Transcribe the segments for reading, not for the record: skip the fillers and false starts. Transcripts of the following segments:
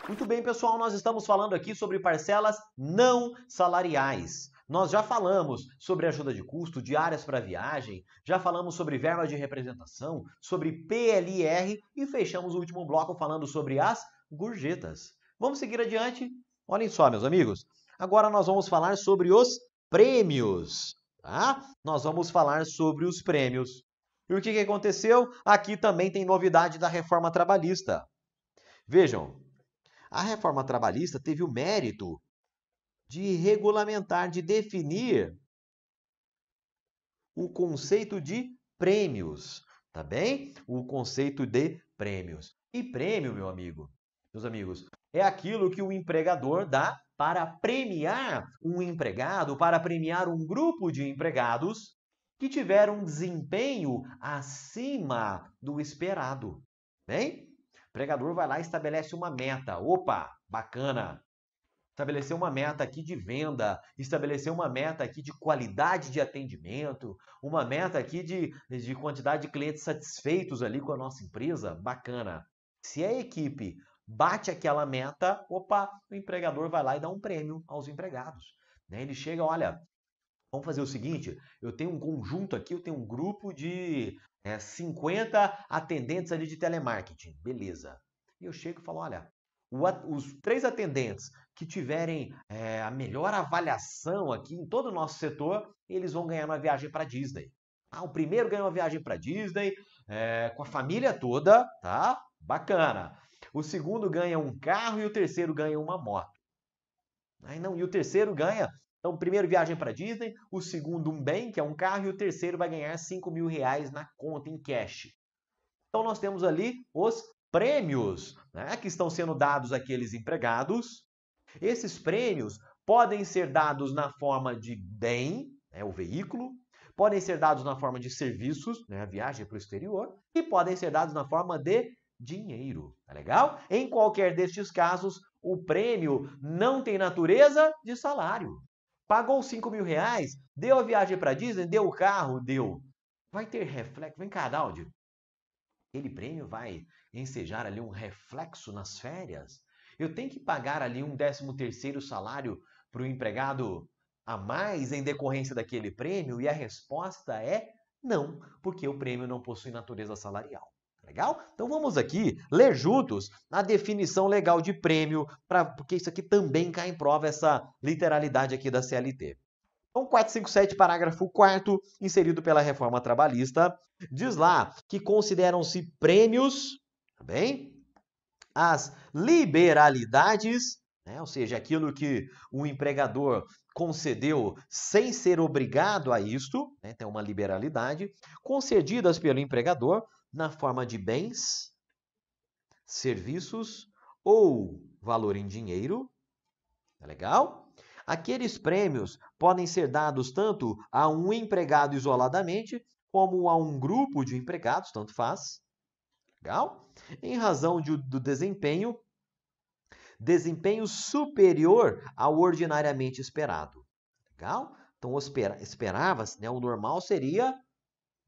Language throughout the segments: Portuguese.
Muito bem, pessoal, nós estamos falando aqui sobre parcelas não salariais. Nós já falamos sobre ajuda de custo, diárias para viagem, já falamos sobre verba de representação, sobre PLR e fechamos o último bloco falando sobre as gorjetas. Vamos seguir adiante? Olhem só, meus amigos. Agora nós vamos falar sobre os prêmios, tá? Nós vamos falar sobre os prêmios. E o que aconteceu? Aqui também tem novidade da reforma trabalhista. Vejam, a reforma trabalhista teve o mérito de regulamentar, de definir o conceito de prêmios, tá bem? O conceito de prêmios. E prêmio, meus amigos, é aquilo que o empregador dá para premiar um empregado, para premiar um grupo de empregados que tiveram um desempenho acima do esperado. Bem? O empregador vai lá e estabelece uma meta. Opa, bacana! Estabelecer uma meta aqui de venda, estabelecer uma meta aqui de qualidade de atendimento, uma meta aqui de quantidade de clientes satisfeitos ali com a nossa empresa, bacana. Se a equipe bate aquela meta, opa, o empregador vai lá e dá um prêmio aos empregados. Ele chega, olha, vamos fazer o seguinte, eu tenho um conjunto aqui, eu tenho um grupo de 50 atendentes ali de telemarketing, beleza. E eu chego e falo, olha, os 3 atendentes que tiverem a melhor avaliação aqui em todo o nosso setor, eles vão ganhar uma viagem para Disney. O primeiro ganha uma viagem para Disney com a família toda, tá? Bacana. O segundo ganha um carro e o terceiro ganha uma moto. E o terceiro ganha, então, o primeiro viagem para Disney, o segundo um bem, que é um carro, e o terceiro vai ganhar R$ 5.000 na conta em cash. Então, nós temos ali os prêmios, né, que estão sendo dados àqueles empregados. Esses prêmios podem ser dados na forma de bem, o veículo, podem ser dados na forma de serviços, a viagem para o exterior, e podem ser dados na forma de dinheiro. Tá legal? Em qualquer destes casos, o prêmio não tem natureza de salário. Pagou R$ 5.000, deu a viagem para Disney, deu o carro, deu. Vai ter reflexo, vem cá, Daldi. Aquele prêmio vai ensejar ali um reflexo nas férias? Eu tenho que pagar ali um 13º salário para o empregado a mais em decorrência daquele prêmio? E a resposta é não, porque o prêmio não possui natureza salarial. Legal? Então vamos aqui ler juntos a definição legal de prêmio, porque isso aqui também cai em prova, essa literalidade aqui da CLT. Então, 457, parágrafo 4º, inserido pela reforma trabalhista, diz lá que consideram-se prêmios, tá bem? As liberalidades, ou seja, aquilo que o empregador concedeu sem ser obrigado a isto, tem uma liberalidade, concedidas pelo empregador na forma de bens, serviços ou valor em dinheiro. Tá legal? Aqueles prêmios podem ser dados tanto a um empregado isoladamente, como a um grupo de empregados, tanto faz. Legal? Em razão do desempenho superior ao ordinariamente esperado. Legal? Então, esperava-se, o normal seria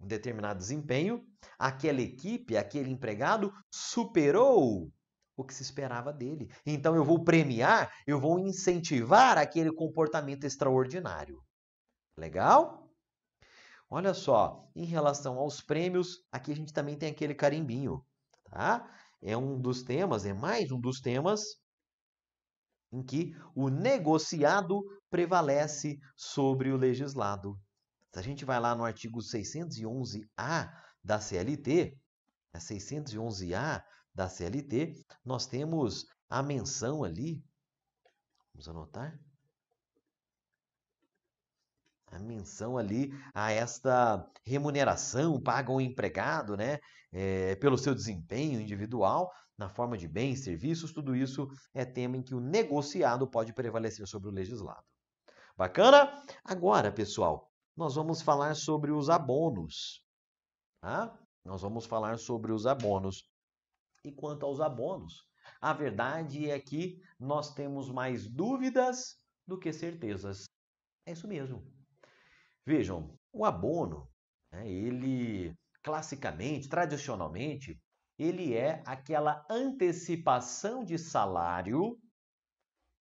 um determinado desempenho, aquela equipe, aquele empregado superou o que se esperava dele. Então eu vou premiar, eu vou incentivar aquele comportamento extraordinário. Legal? Olha só, em relação aos prêmios, aqui a gente também tem aquele carimbinho, tá? É um dos temas, é mais um dos temas em que o negociado prevalece sobre o legislado. Se a gente vai lá no artigo 611-A da CLT, 611-A da CLT, nós temos a menção ali, vamos anotar, a menção ali a esta remuneração paga ao empregado, pelo seu desempenho individual, na forma de bens, serviços, tudo isso é tema em que o negociado pode prevalecer sobre o legislado. Bacana? Agora, pessoal, nós vamos falar sobre os abonos. Tá? Nós vamos falar sobre os abonos. E quanto aos abonos, a verdade é que nós temos mais dúvidas do que certezas. É isso mesmo. Vejam, o abono, ele classicamente, tradicionalmente, ele é aquela antecipação de salário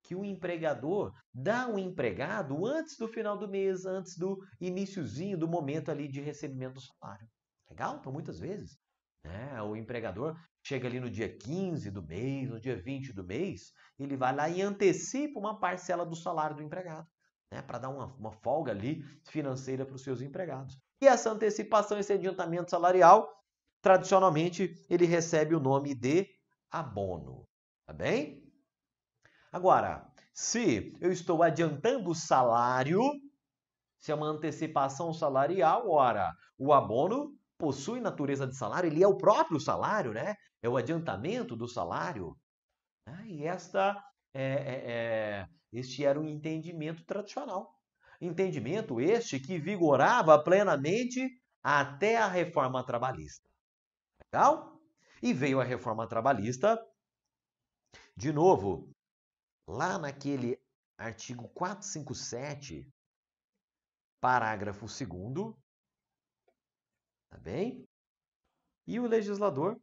que o empregador dá ao empregado antes do final do mês, antes do iniciozinho do momento ali de recebimento do salário. Legal? Então, muitas vezes, né, o empregador chega ali no dia 15 do mês, no dia 20 do mês, ele vai lá e antecipa uma parcela do salário do empregado, né, para dar uma folga ali financeira para os seus empregados. E essa antecipação, esse adiantamento salarial, tradicionalmente, ele recebe o nome de abono. Tá bem? Agora, se eu estou adiantando o salário, se é uma antecipação salarial, ora, o abono possui natureza de salário, ele é o próprio salário, né? É o adiantamento do salário. Né? E este era um entendimento tradicional. Entendimento este que vigorava plenamente até a reforma trabalhista. Legal? E veio a reforma trabalhista, de novo, lá naquele artigo 457, parágrafo 2º, tá bem? E o legislador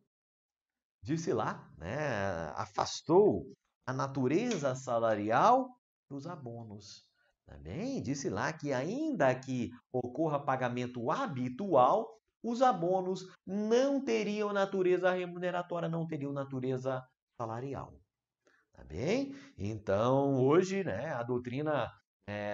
disse lá, né, afastou a natureza salarial dos abonos. Tá bem? Disse lá que ainda que ocorra pagamento habitual, os abonos não teriam natureza remuneratória, não teriam natureza salarial. Tá bem? Então, hoje, né, a doutrina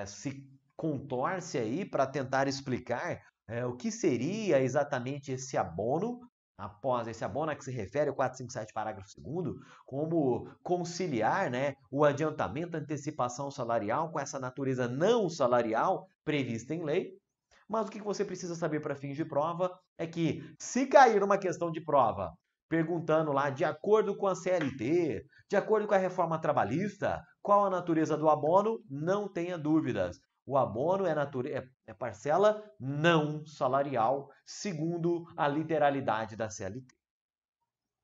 se contorce aí para tentar explicar o que seria exatamente esse abono, após esse abono a que se refere o 457, parágrafo 2º, como conciliar, né, o adiantamento, a antecipação salarial com essa natureza não salarial prevista em lei. Mas o que você precisa saber para fins de prova é que, se cair uma questão de prova perguntando lá, de acordo com a CLT, de acordo com a reforma trabalhista, qual a natureza do abono, não tenha dúvidas. O abono é parcela não salarial, segundo a literalidade da CLT.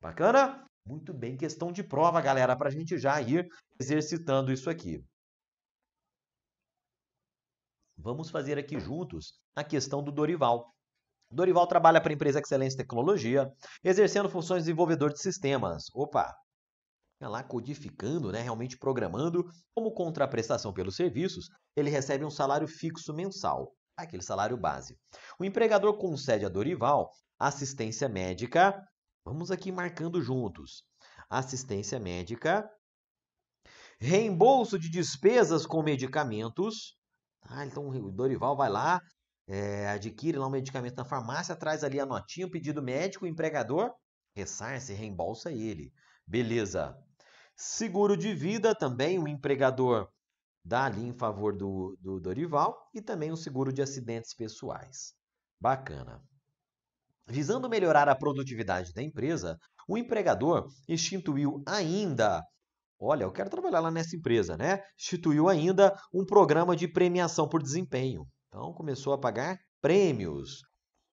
Bacana? Muito bem, questão de prova, galera, para a gente já ir exercitando isso aqui. Vamos fazer aqui juntos a questão do Dorival. Dorival trabalha para a empresa Excelência em Tecnologia, exercendo funções de desenvolvedor de sistemas. Opa! Lá codificando, né, realmente programando, como contraprestação pelos serviços, ele recebe um salário fixo mensal, aquele salário base. O empregador concede a Dorival assistência médica, vamos aqui marcando juntos, assistência médica, reembolso de despesas com medicamentos. Então o Dorival vai lá, adquire lá um medicamento na farmácia, traz ali a notinha, o pedido médico, o empregador ressarce, reembolsa ele. Beleza. Seguro de vida também, o empregador dá ali em favor do Dorival e também um seguro de acidentes pessoais. Bacana. Visando melhorar a produtividade da empresa, o empregador instituiu ainda, olha, eu quero trabalhar lá nessa empresa, né? Instituiu ainda um programa de premiação por desempenho. Então, começou a pagar prêmios,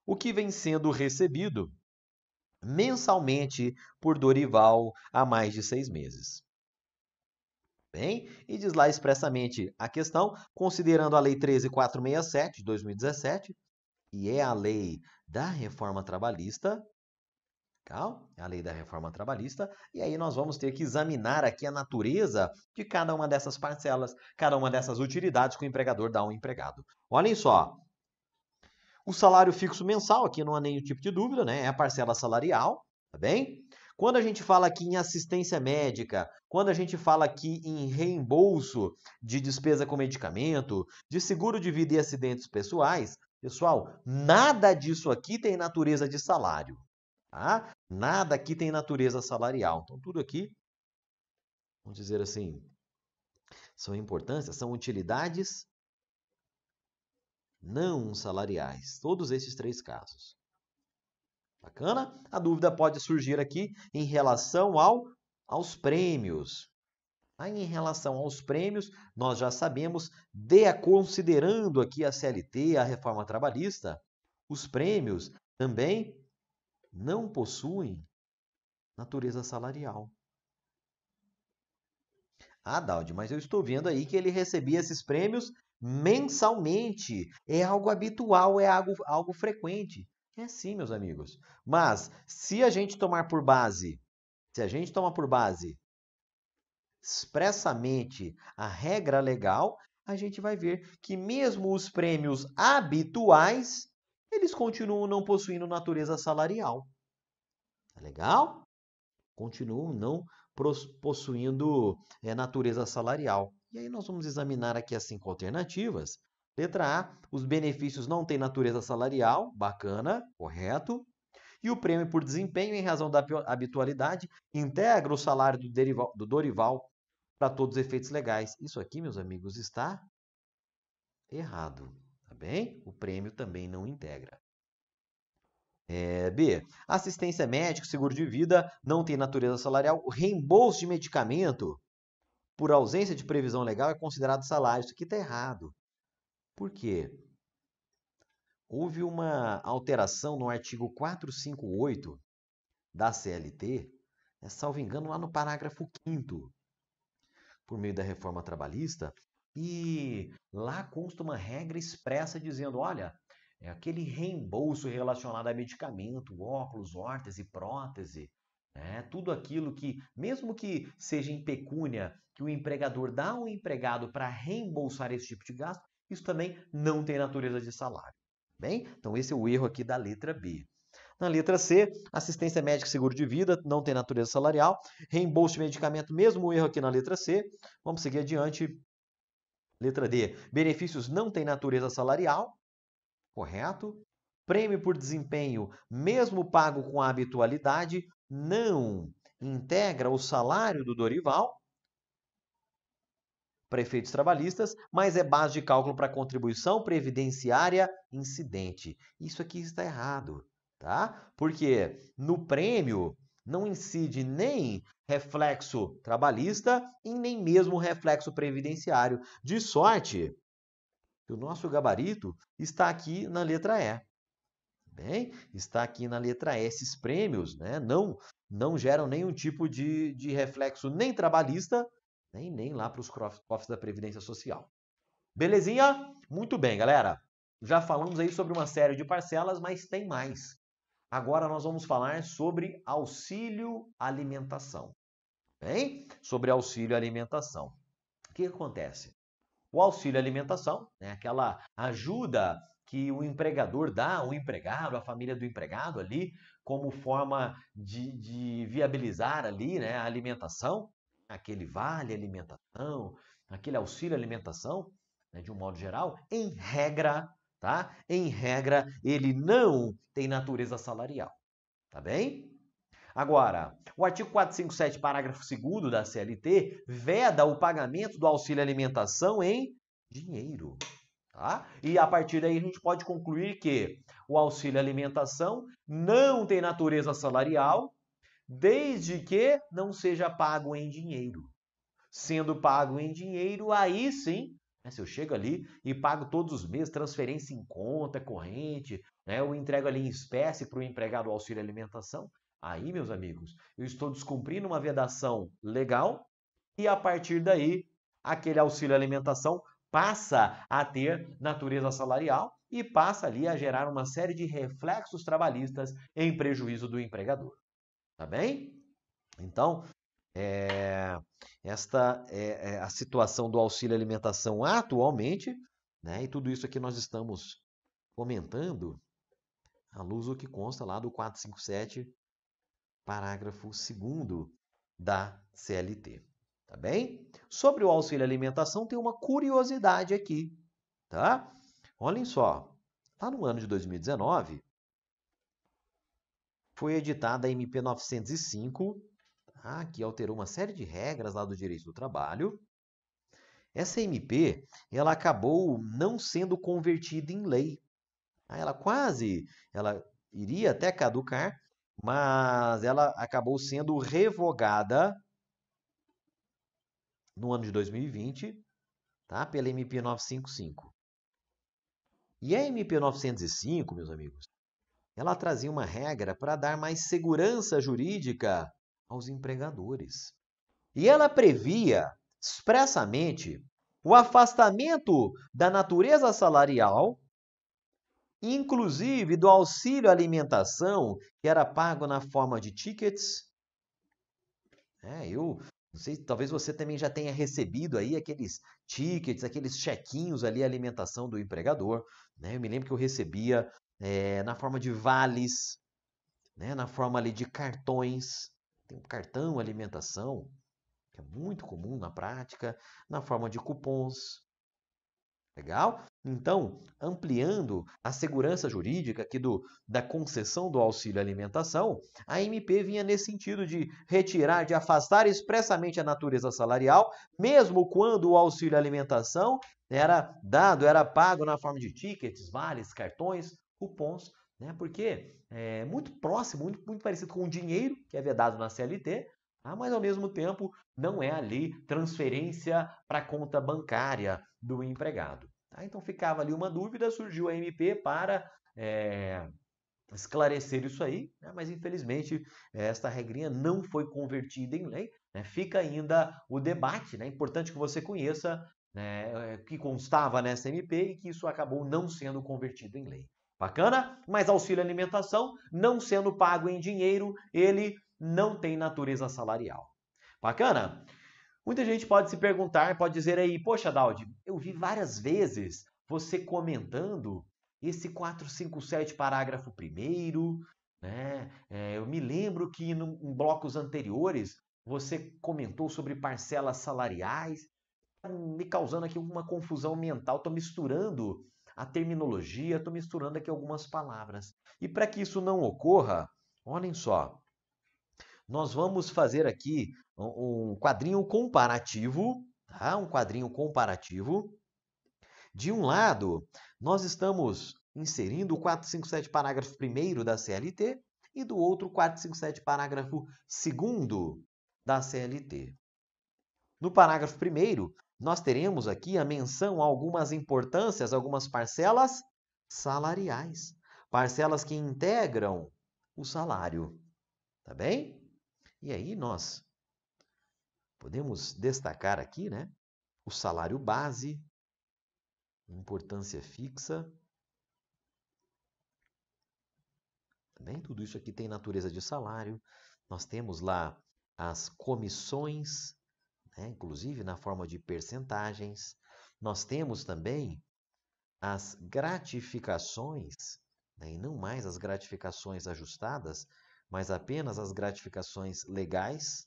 o que vem sendo recebido mensalmente por Dorival há mais de 6 meses. Bem, e diz lá expressamente a questão, considerando a Lei 13.467 de 2017, que é a lei da reforma trabalhista, legal? É a lei da reforma trabalhista, e aí nós vamos ter que examinar aqui a natureza de cada uma dessas parcelas, cada uma dessas utilidades que o empregador dá ao empregado. Olhem só, o salário fixo mensal, aqui não há nenhum tipo de dúvida, né? É a parcela salarial, tá bem? Quando a gente fala aqui em assistência médica, quando a gente fala aqui em reembolso de despesa com medicamento, de seguro de vida e acidentes pessoais, pessoal, nada disso aqui tem natureza de salário, tá? Nada aqui tem natureza salarial. Então, tudo aqui, vamos dizer assim, são importâncias, são utilidades não salariais. Todos esses 3 casos. Bacana? A dúvida pode surgir aqui em relação aos prêmios. Aí, em relação aos prêmios, nós já sabemos, considerando aqui a CLT, a reforma trabalhista, os prêmios também não possuem natureza salarial. Ah, Daldi, mas eu estou vendo aí que ele recebia esses prêmios mensalmente. É algo habitual, é algo frequente. É sim, meus amigos. Mas se a gente tomar por base expressamente a regra legal, a gente vai ver que mesmo os prêmios habituais, eles continuam não possuindo natureza salarial. Tá legal? Continuam não possuindo natureza salarial. E aí nós vamos examinar aqui as 5 alternativas. Letra A, os benefícios não têm natureza salarial, bacana, correto. E o prêmio por desempenho, em razão da habitualidade, integra o salário do Dorival para todos os efeitos legais. Isso aqui, meus amigos, está errado, tá bem? O prêmio também não integra. B. Assistência médica, seguro de vida, não tem natureza salarial. O reembolso de medicamento por ausência de previsão legal é considerado salário. Isso aqui está errado. Por quê? Houve uma alteração no artigo 458 da CLT, salvo engano, lá no parágrafo 5º, por meio da reforma trabalhista, e lá consta uma regra expressa dizendo, olha, é aquele reembolso relacionado a medicamento, óculos, órtese, prótese, tudo aquilo que, mesmo que seja em pecúnia, que o empregador dá ao empregado para reembolsar esse tipo de gasto, isso também não tem natureza de salário. Bem, então esse é o erro aqui da letra B. Na letra C, assistência médica e seguro de vida, não tem natureza salarial. Reembolso de medicamento, mesmo erro aqui na letra C. Vamos seguir adiante. Letra D, benefícios não tem natureza salarial. Correto. Prêmio por desempenho, mesmo pago com a habitualidade, não integra o salário do Dorival para efeitos trabalhistas, mas é base de cálculo para contribuição previdenciária incidente. Isso aqui está errado, tá? Porque no prêmio não incide nem reflexo trabalhista e nem mesmo reflexo previdenciário. De sorte que o nosso gabarito está aqui na letra E. Bem, está aqui na letra E. Esses prêmios, não geram nenhum tipo de reflexo nem trabalhista, nem lá para os cofres da Previdência Social. Belezinha? Muito bem, galera. Já falamos aí sobre uma série de parcelas, mas tem mais. Agora nós vamos falar sobre auxílio alimentação. Bem? Sobre auxílio alimentação. O que acontece? O auxílio alimentação, aquela ajuda que o empregador dá ao empregado, à família do empregado ali, como forma de viabilizar ali, a alimentação, aquele vale alimentação, aquele auxílio alimentação, de um modo geral, em regra, tá? Em regra, ele não tem natureza salarial, tá bem? Agora, o artigo 457, parágrafo 2º da CLT, veda o pagamento do auxílio alimentação em dinheiro. Tá? E a partir daí a gente pode concluir que o auxílio alimentação não tem natureza salarial, desde que não seja pago em dinheiro. Sendo pago em dinheiro, aí sim, se eu chego ali e pago todos os meses, transferência em conta corrente, eu entrego ali em espécie para o empregado o auxílio alimentação, aí, meus amigos, eu estou descumprindo uma vedação legal e a partir daí, aquele auxílio alimentação passa a ter natureza salarial e passa ali a gerar uma série de reflexos trabalhistas em prejuízo do empregador. Tá bem? Então, esta é a situação do auxílio alimentação atualmente, e tudo isso aqui nós estamos comentando à luz do que consta lá do 457, parágrafo 2º da CLT. Tá bem? Sobre o auxílio alimentação, tem uma curiosidade aqui, tá? Olhem só, lá no ano de 2019, foi editada a MP 905, tá? Que alterou uma série de regras lá do direito do trabalho. Essa MP, ela acabou não sendo convertida em lei. Ela iria até caducar, mas ela acabou sendo revogada no ano de 2020, tá? Pela MP 955. E a MP 905, meus amigos, ela trazia uma regra para dar mais segurança jurídica aos empregadores. E ela previa expressamente o afastamento da natureza salarial inclusive do auxílio alimentação, que era pago na forma de tickets. Eu não sei, talvez você também já tenha recebido aí aqueles tickets, aqueles chequinhos ali, alimentação do empregador, né? Eu me lembro que eu recebia na forma de vales, né? Na forma ali de cartões, tem um cartão alimentação, que é muito comum na prática, na forma de cupons. Legal? Então, ampliando a segurança jurídica aqui da concessão do auxílio alimentação, a MP vinha nesse sentido de retirar, de afastar expressamente a natureza salarial, mesmo quando o auxílio alimentação era dado, era pago na forma de tickets, vales, cartões, cupons, né? Porque é muito próximo, muito parecido com o dinheiro que é vedado na CLT, mas ao mesmo tempo não é ali transferência para a conta bancária do empregado. Então ficava ali uma dúvida, surgiu a MP para esclarecer isso aí, né? Mas infelizmente esta regrinha não foi convertida em lei, né? Fica ainda o debate, né? É importante que você conheça, né, que constava nessa MP e que isso acabou não sendo convertido em lei. Bacana? Mas auxílio alimentação, não sendo pago em dinheiro, ele não tem natureza salarial. Bacana? Muita gente pode se perguntar, pode dizer aí, poxa, Daldi, eu vi várias vezes você comentando esse 457 parágrafo 1º, né? Eu me lembro que em blocos anteriores você comentou sobre parcelas salariais, me causando aqui uma confusão mental, estou misturando a terminologia, estou misturando aqui algumas palavras. E para que isso não ocorra, olhem só, nós vamos fazer aqui um quadrinho comparativo, tá? Um quadrinho comparativo. De um lado, nós estamos inserindo o 457 parágrafo 1º da CLT e do outro 457 parágrafo 2º da CLT. No parágrafo 1º, nós teremos aqui a menção a algumas importâncias, algumas parcelas salariais. Parcelas que integram o salário. Tá bem? E aí nós podemos destacar aqui, né, o salário base, importância fixa. Também tudo isso aqui tem natureza de salário. Nós temos lá as comissões, né, inclusive na forma de percentagens. Nós temos também as gratificações, né, e não mais as gratificações ajustadas, mas apenas as gratificações legais,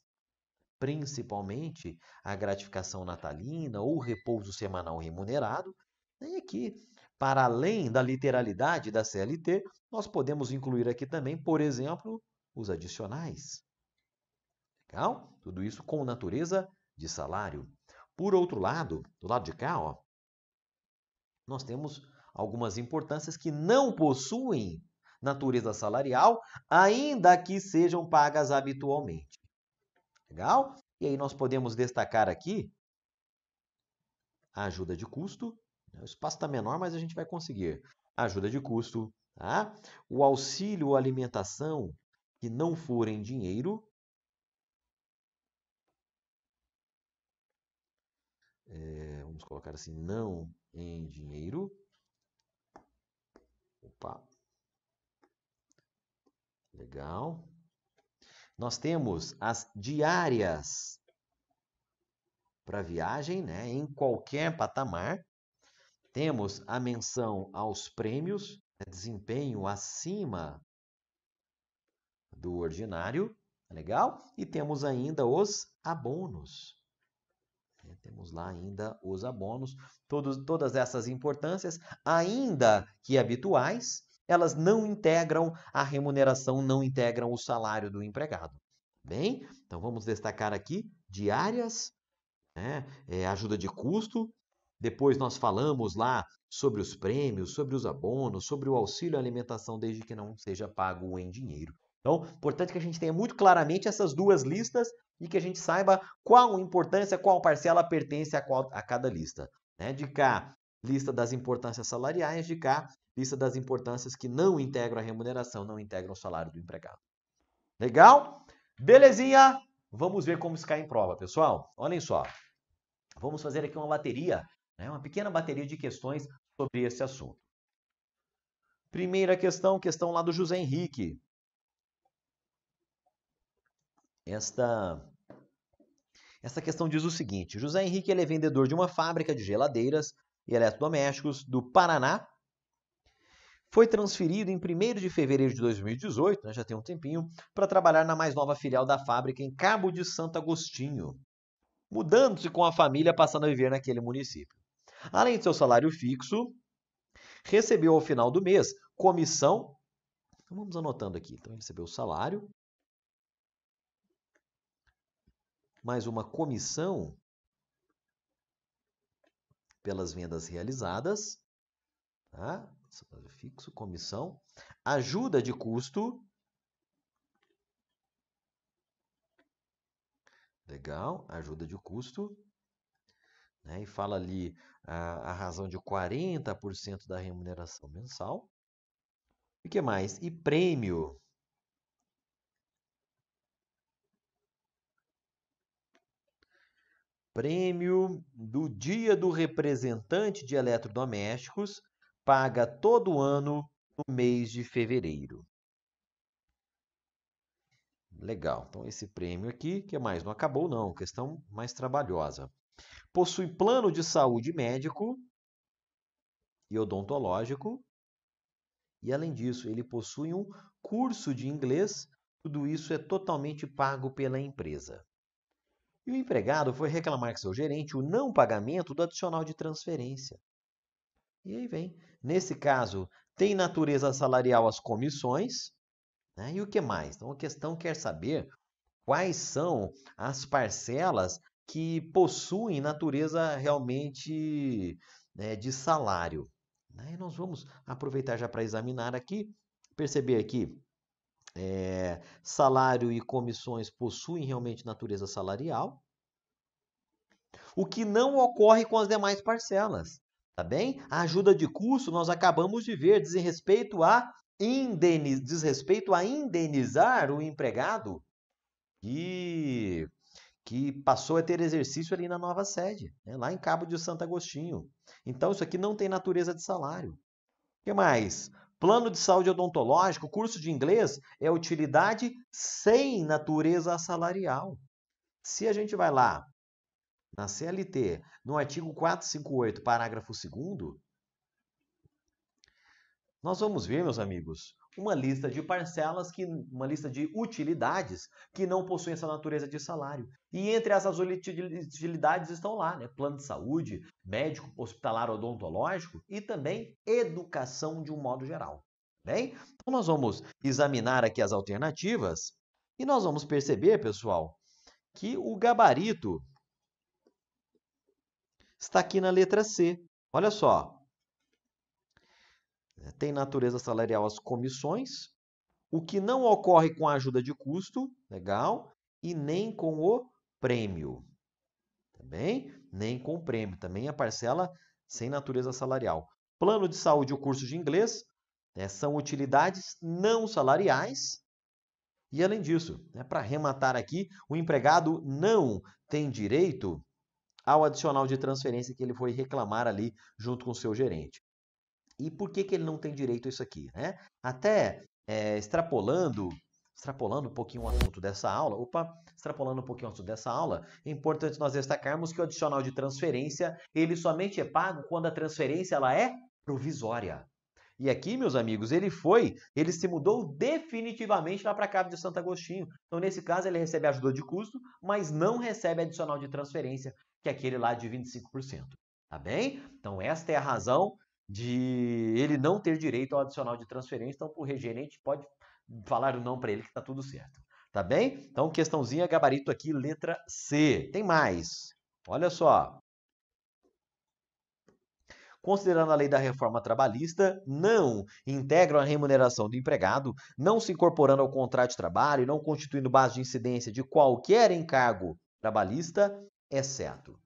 principalmente a gratificação natalina ou repouso semanal remunerado. E aqui, para além da literalidade da CLT, nós podemos incluir aqui também, por exemplo, os adicionais. Legal? Tudo isso com natureza de salário. Por outro lado, do lado de cá, ó, nós temos algumas importâncias que não possuem natureza salarial, ainda que sejam pagas habitualmente. Legal? E aí nós podemos destacar aqui a ajuda de custo. O espaço está menor, mas a gente vai conseguir. Ajuda de custo, tá? O auxílio alimentação que não for em dinheiro. Vamos colocar assim, não em dinheiro. Opa. Legal. Nós temos as diárias para viagem, né, em qualquer patamar. Temos a menção aos prêmios, desempenho acima do ordinário, legal? E temos ainda os abonos. Temos lá ainda os abonos. Todas essas importâncias, ainda que habituais, elas não integram a remuneração, não integram o salário do empregado. Bem, então vamos destacar aqui diárias, né? Ajuda de custo. Depois nós falamos lá sobre os prêmios, sobre os abonos, sobre o auxílio alimentação, desde que não seja pago em dinheiro. Então, importante que a gente tenha muito claramente essas duas listas e que a gente saiba qual importância, qual parcela pertence a cada lista. Né? De cá, lista das importâncias salariais, de cá, lista das importâncias que não integram a remuneração, não integram o salário do empregado. Legal? Belezinha? Vamos ver como isso cai em prova, pessoal. Olhem só. Vamos fazer aqui uma bateria, né? Uma pequena bateria de questões sobre esse assunto. Primeira questão, questão lá do José Henrique. Esta questão diz o seguinte: José Henrique ele é vendedor de uma fábrica de geladeiras e eletrodomésticos do Paraná. Foi transferido em 1º de fevereiro de 2018, né, já tem um tempinho, para trabalhar na mais nova filial da fábrica em Cabo de Santo Agostinho, mudando-se com a família, passando a viver naquele município. Além de seu salário fixo, recebeu ao final do mês comissão. Então vamos anotando aqui. Então ele recebeu o salário, mais uma comissão pelas vendas realizadas, tá? Salário fixo, comissão, ajuda de custo. Legal, ajuda de custo. Né? E fala ali a razão de 40% da remuneração mensal. E o que mais? E prêmio. Prêmio do Dia do Representante de Eletrodomésticos, paga todo ano no mês de fevereiro. Legal. Então, esse prêmio aqui, que mais? Não acabou, não. Questão mais trabalhosa. Possui plano de saúde médico e odontológico. E, além disso, ele possui um curso de inglês. Tudo isso é totalmente pago pela empresa. E o empregado foi reclamar com seu gerente o não pagamento do adicional de transferência. E aí vem. Nesse caso, tem natureza salarial as comissões, né? E o que mais? Então, a questão quer saber quais são as parcelas que possuem natureza realmente, né, de salário. Né? E nós vamos aproveitar já para examinar aqui, perceber aqui, salário e comissões possuem realmente natureza salarial, o que não ocorre com as demais parcelas. Tá bem? A ajuda de custo nós acabamos de ver, diz respeito a indenizar o empregado que passou a ter exercício ali na nova sede, né, lá em Cabo de Santo Agostinho. Então, isso aqui não tem natureza de salário. O que mais? Plano de saúde odontológico, curso de inglês é utilidade sem natureza salarial. Se a gente vai lá na CLT, no artigo 458, parágrafo 2º, nós vamos ver, meus amigos, uma lista de parcelas, uma lista de utilidades que não possuem essa natureza de salário. E entre essas utilidades estão lá, né? Plano de saúde, médico, hospitalar, odontológico e também educação de um modo geral. Bem? Então nós vamos examinar aqui as alternativas e nós vamos perceber, pessoal, que o gabarito está aqui na letra C. Olha só. Tem natureza salarial as comissões, o que não ocorre com a ajuda de custo, legal, e nem com o prêmio. Tá bem? Nem com o prêmio. Também a parcela sem natureza salarial. Plano de saúde e o curso de inglês, né, são utilidades não salariais. E, além disso, né, para arrematar aqui, o empregado não tem direito ao adicional de transferência que ele foi reclamar ali junto com o seu gerente. E por que ele não tem direito a isso aqui? Né? Até extrapolando um pouquinho o assunto dessa aula, é importante nós destacarmos que o adicional de transferência, ele somente é pago quando a transferência ela é provisória. E aqui, meus amigos, ele se mudou definitivamente lá para Cabo de Santo Agostinho. Então, nesse caso, ele recebe ajuda de custo, mas não recebe adicional de transferência, que é aquele lá de 25%. Tá bem? Então, esta é a razão de ele não ter direito ao adicional de transferência. Então, o gerente pode falar o não para ele que está tudo certo. Tá bem? Então, questãozinha, gabarito aqui, letra C. Tem mais. Olha só. Considerando a lei da reforma trabalhista, não integram a remuneração do empregado, não se incorporando ao contrato de trabalho e não constituindo base de incidência de qualquer encargo trabalhista, exceto.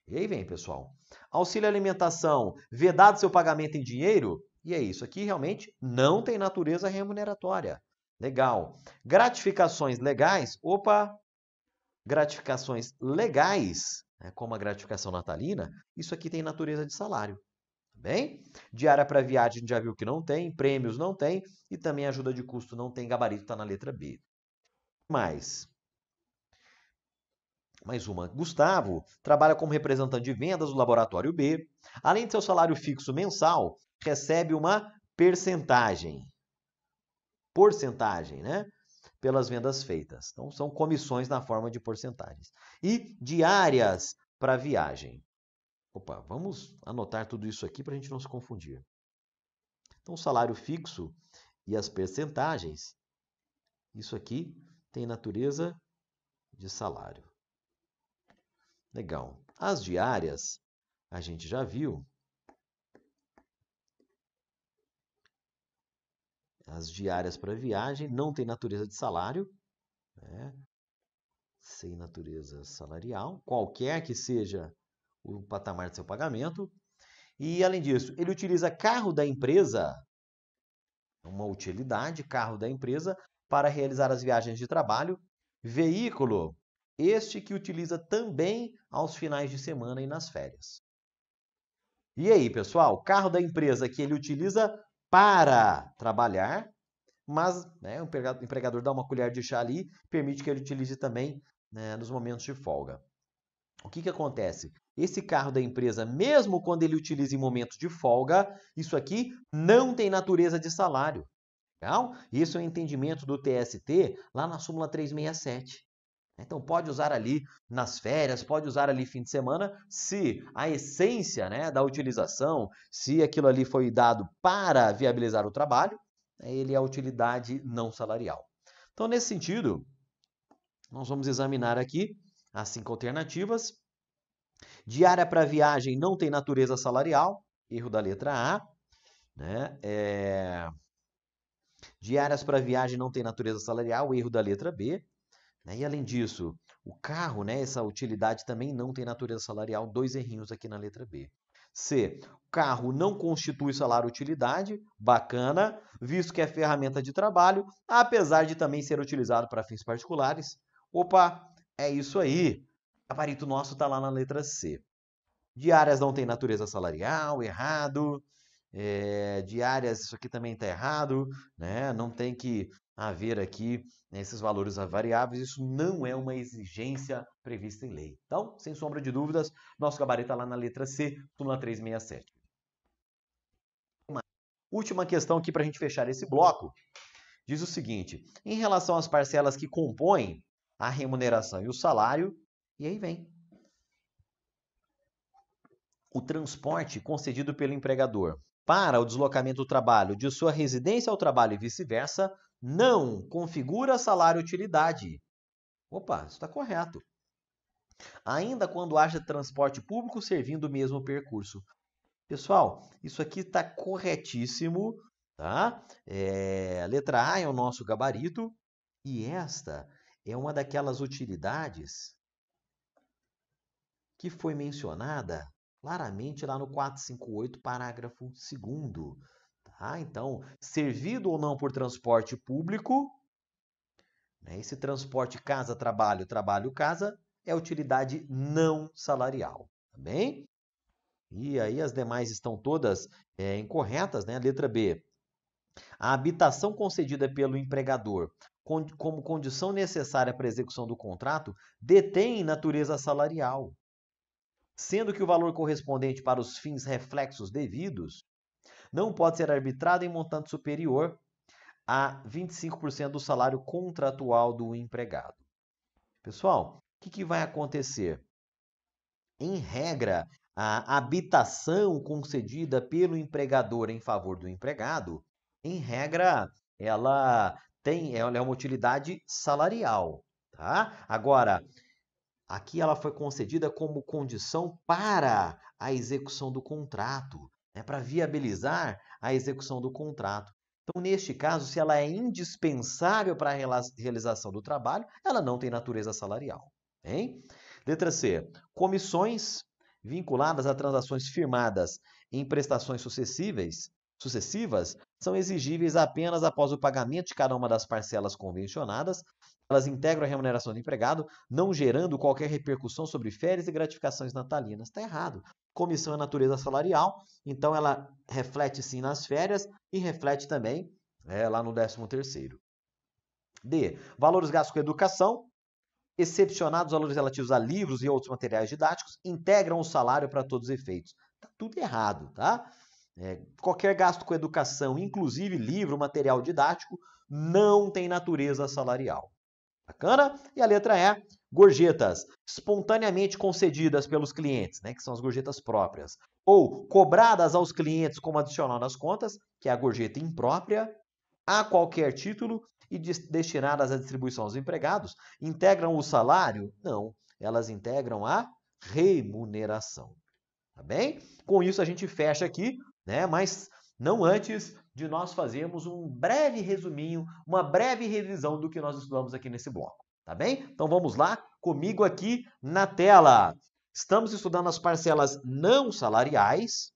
E aí vem, pessoal. Auxílio alimentação, vedado seu pagamento em dinheiro? E é isso aqui realmente não tem natureza remuneratória. Legal. Gratificações legais? Opa! Gratificações legais, né, como a gratificação natalina, isso aqui tem natureza de salário. Bem? Diária para viagem, a gente já viu que não tem, prêmios não tem, e também ajuda de custo não tem, gabarito está na letra B. Mais uma. Gustavo trabalha como representante de vendas do laboratório B. Além de seu salário fixo mensal, recebe uma porcentagem, né? Pelas vendas feitas. Então, são comissões na forma de porcentagens. E diárias para viagem. Opa, vamos anotar tudo isso aqui para a gente não se confundir. Então, o salário fixo e as percentagens, isso aqui tem natureza de salário. Legal. As diárias, a gente já viu. As diárias para viagem não tem natureza de salário, né? Sem natureza salarial, qualquer que seja o patamar de seu pagamento. E, além disso, ele utiliza carro da empresa, uma utilidade, carro da empresa, para realizar as viagens de trabalho. Veículo, este que utiliza também aos finais de semana e nas férias. E aí, pessoal, carro da empresa que ele utiliza para trabalhar, mas né, o empregador dá uma colher de chá ali, permite que ele utilize também, né, nos momentos de folga. O que acontece? Esse carro da empresa, mesmo quando ele utiliza em momentos de folga, isso aqui não tem natureza de salário. Legal? Isso é o entendimento do TST lá na súmula 367. Então, pode usar ali nas férias, pode usar ali fim de semana, se a essência, né, da utilização, se aquilo ali foi dado para viabilizar o trabalho, ele é a utilidade não salarial. Então, nesse sentido, nós vamos examinar aqui as 5 alternativas. Diária para viagem não tem natureza salarial, erro da letra A. Né? Diárias para viagem não tem natureza salarial, erro da letra B. E além disso, o carro, né, essa utilidade também não tem natureza salarial, 2 errinhos aqui na letra B. C, o carro não constitui salário-utilidade, bacana, visto que é ferramenta de trabalho, apesar de também ser utilizado para fins particulares. Opa, é isso aí. O gabarito nosso está lá na letra C. Diárias não tem natureza salarial, errado. Diárias, isso aqui também está errado, né? Não tem que haver aqui, né, esses valores variáveis, isso não é uma exigência prevista em lei. Então, sem sombra de dúvidas, nosso gabarito está lá na letra C, súmula 367. Uma última questão aqui para a gente fechar esse bloco, diz o seguinte, em relação às parcelas que compõem a remuneração e o salário, e aí vem o transporte concedido pelo empregador para o deslocamento do trabalho de sua residência ao trabalho e vice-versa, não configura salário-utilidade. Opa, isso está correto. Ainda quando haja transporte público servindo o mesmo percurso. Pessoal, isso aqui está corretíssimo, tá? A letra A é o nosso gabarito e esta é uma daquelas utilidades que foi mencionada claramente lá no 458, parágrafo 2º. Tá? Então, servido ou não por transporte público, né, esse transporte casa-trabalho, trabalho-casa, é utilidade não salarial. Tá bem? E aí as demais estão todas incorretas, né? Letra B. A habitação concedida pelo empregador como condição necessária para a execução do contrato detém natureza salarial, sendo que o valor correspondente para os fins reflexos devidos não pode ser arbitrado em montante superior a 25% do salário contratual do empregado. Pessoal, o que vai acontecer? Em regra, a habitação concedida pelo empregador em favor do empregado, em regra, ela é uma utilidade salarial. Tá? Agora, aqui ela foi concedida como condição para a execução do contrato, né, para viabilizar a execução do contrato. Então, neste caso, se ela é indispensável para a realização do trabalho, ela não tem natureza salarial. Hein? Letra C. Comissões vinculadas a transações firmadas em prestações sucessivas são exigíveis apenas após o pagamento de cada uma das parcelas convencionadas. Elas integram a remuneração do empregado, não gerando qualquer repercussão sobre férias e gratificações natalinas. Está errado. comissão é natureza salarial, então ela reflete sim nas férias e reflete também lá no 13º. D. Valores gastos com educação, excepcionados valores relativos a livros e outros materiais didáticos, integram o salário para todos os efeitos. Tá tudo errado, tá? Qualquer gasto com educação, inclusive livro, material didático, não tem natureza salarial. Bacana? E a letra E, gorjetas espontaneamente concedidas pelos clientes, né, que são as gorjetas próprias, ou cobradas aos clientes como adicional nas contas, que é a gorjeta imprópria, a qualquer título e destinadas à distribuição aos empregados, integram o salário? Não, elas integram a remuneração. Tá bem? Com isso a gente fecha aqui, né? Mas não antes de nós fazermos um breve resuminho, uma breve revisão do que nós estudamos aqui nesse bloco. Tá bem? Então vamos lá, comigo aqui na tela. Estamos estudando as parcelas não salariais.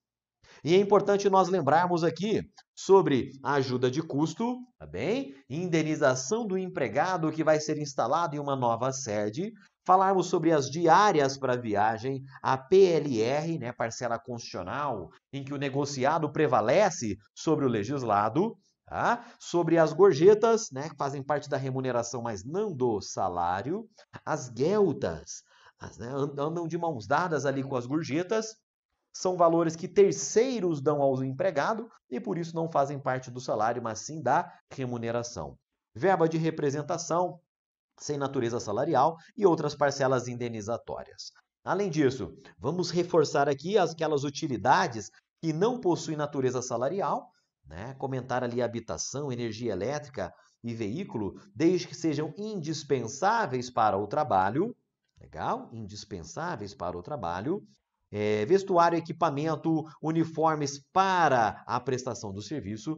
E é importante nós lembrarmos aqui sobre a ajuda de custo, tá bem? Indenização do empregado que vai ser instalado em uma nova sede. Falarmos sobre as diárias para viagem, a PLR, né, parcela constitucional, em que o negociado prevalece sobre o legislado. Tá? Sobre as gorjetas, né, que fazem parte da remuneração, mas não do salário. As gueltas, né, andam de mãos dadas ali com as gorjetas. São valores que terceiros dão ao empregado e por isso não fazem parte do salário, mas sim da remuneração. Verba de representação, sem natureza salarial e outras parcelas indenizatórias. Além disso, vamos reforçar aqui aquelas utilidades que não possuem natureza salarial, né? Comentar ali habitação, energia elétrica e veículo, desde que sejam indispensáveis para o trabalho. Legal? Indispensáveis para o trabalho. Vestuário, equipamento, uniformes para a prestação do serviço,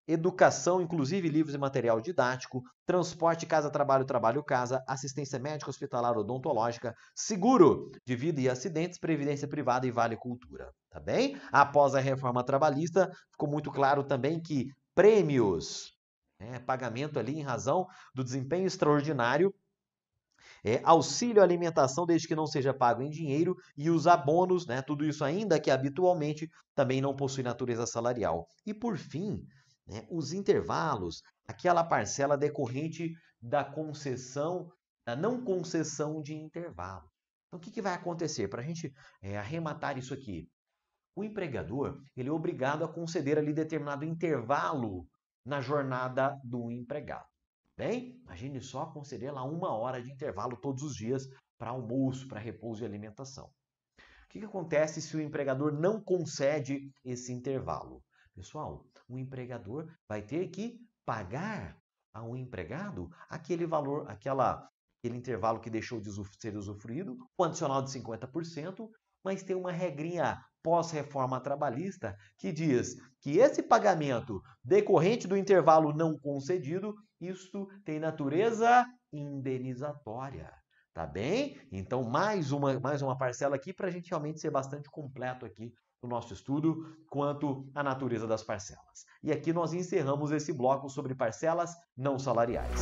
educação, inclusive livros e material didático, transporte casa-trabalho, trabalho-casa, assistência médica, hospitalar, odontológica, seguro de vida e acidentes, previdência privada e vale cultura. Tá bem? Após a reforma trabalhista, ficou muito claro também que prêmios, pagamento ali em razão do desempenho extraordinário, auxílio alimentação, desde que não seja pago em dinheiro, e os abonos, né, tudo isso ainda que habitualmente também não possui natureza salarial. E por fim, né, os intervalos, aquela parcela decorrente da concessão, da não concessão de intervalo. Então, o que vai acontecer? Para a gente arrematar isso aqui, o empregador ele é obrigado a conceder ali determinado intervalo na jornada do empregado. Bem, imagine só conceder lá 1 hora de intervalo todos os dias para almoço, para repouso e alimentação. O que acontece se o empregador não concede esse intervalo? Pessoal, o empregador vai ter que pagar ao empregado aquele valor, aquele intervalo que deixou de ser usufruído, um adicional de 50%, mas tem uma regrinha pós-reforma trabalhista que diz que esse pagamento decorrente do intervalo não concedido, isto tem natureza indenizatória. Tá bem? Então, mais uma parcela aqui para a gente realmente ser bastante completo aqui no nosso estudo quanto à natureza das parcelas. E aqui nós encerramos esse bloco sobre parcelas não salariais.